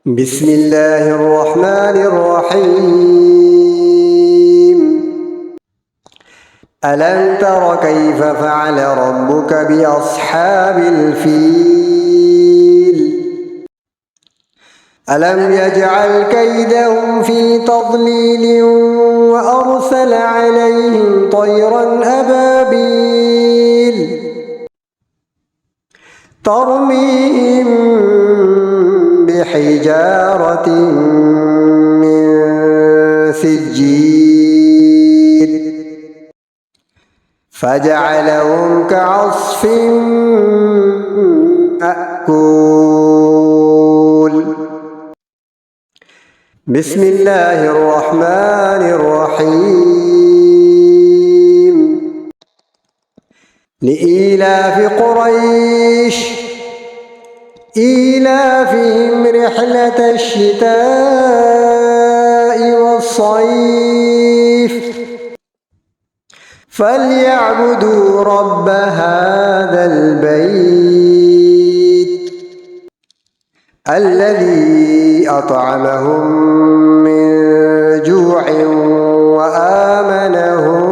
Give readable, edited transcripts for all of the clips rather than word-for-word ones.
بسم الله الرحمن الرحيم. ألم تر كيف فعل ربك بأصحاب الفيل؟ ألم يجعل كيدهم في تضليل وأرسل عليهم طيرا أبابيل ترميهم بحجارة من سجيل فجعلهم كعصف مأكول. بسم الله الرحمن الرحيم. لإيلاف قريش إيلافهم رحلة الشتاء والصيف فليعبدوا رب هذا البيت الذي أطعمهم من جوع وآمنهم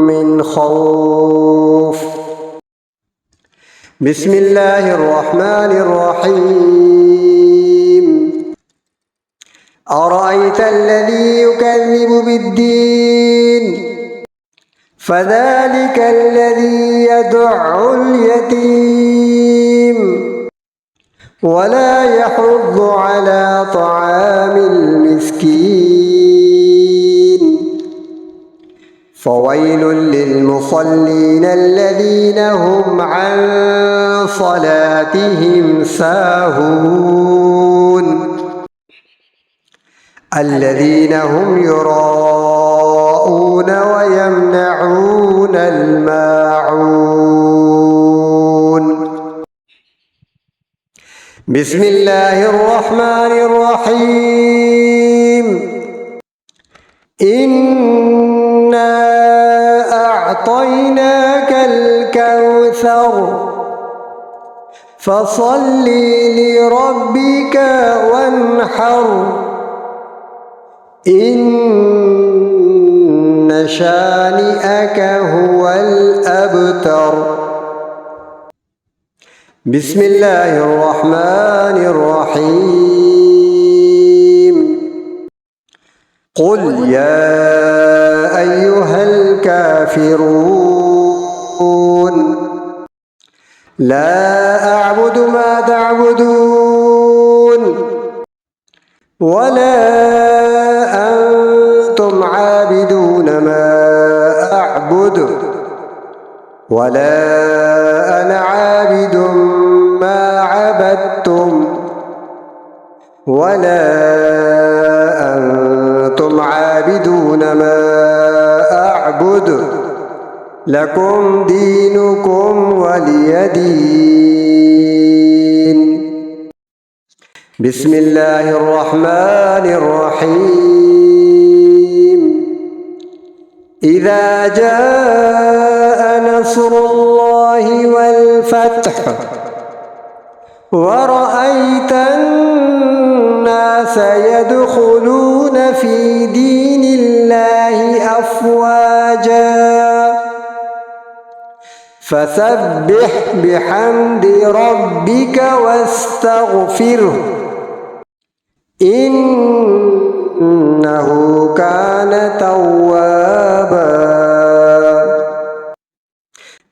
من خوف. بسم الله الرحمن الرحيم. أرأيت الذي يكذب بالدين فذلك الذي يدع اليتيم ولا يحض على طعام المسكين فويل للمصلين الذين هم عن صلاتهم ساهون الذين هم يراءون ويمنعون الماعون. بسم الله الرحمن الرحيم. إنا أعطيناك الكوثر فصل لربك وانحر إن شانئك هو الأبتر. بسم الله الرحمن الرحيم. قل يا أيها الكافرون لا أعبد ما تعبدون ولا أنتم عابدون ما أعبد ولا أنا عابد ما عبدتم ولا أنتم عابدون ما أعبد لكم دينكم ولي دين. بسم الله الرحمن الرحيم. إذا جاء نصر الله والفتح ورأيت الناس يدخلون في دين الله أفواجا فسبح بحمد ربك واستغفره إنه كان توابا.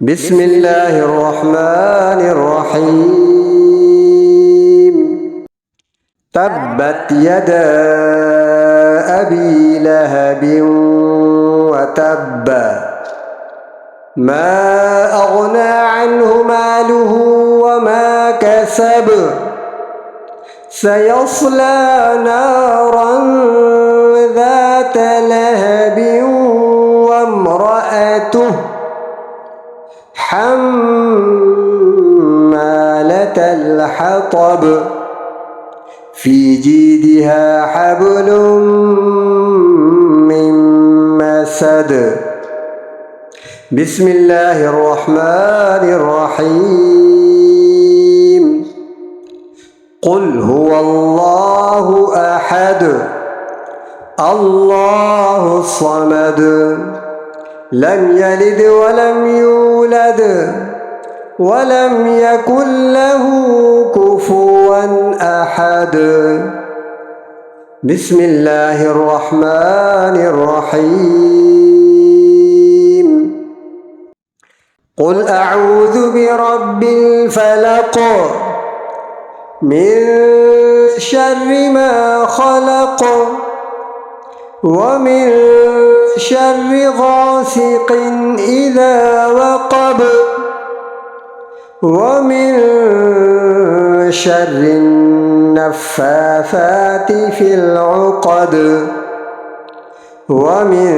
بسم الله الرحمن الرحيم. تبت يدا أبي لهب وتب ما أغنى عنه ماله وما كسب سيصلى نارا ذات لهب وامرأته حمالة الحطب في جيدها حبل من مسد. بسم الله الرحمن الرحيم. قل هو الله أحد الله الصمد لم يلد ولم يولد ولم يكن له كفوا أحد. بسم الله الرحمن الرحيم. قل أعوذ برب الفلق من شر ما خلق ومن شر غاسق إذا وقب ومن شر النفاثات في العقد ومن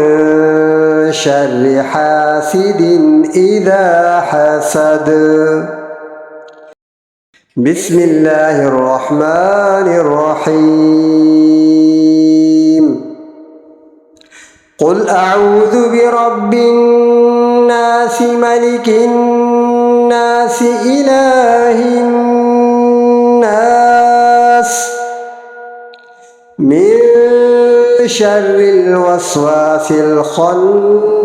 شر حاسد إذا حسد. بسم الله الرحمن الرحيم. قل أعوذ برب الناس ملك الناس إله الناس من شر الوسواس الخناس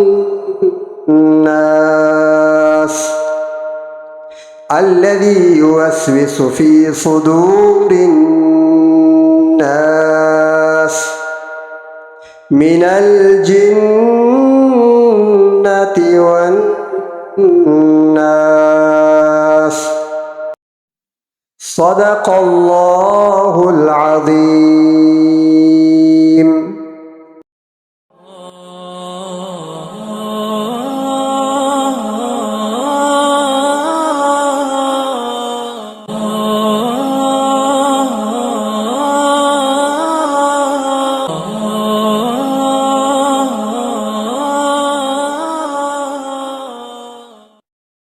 الذي يوسوس في صدور الناس من الجنة والناس. صدق الله العظيم.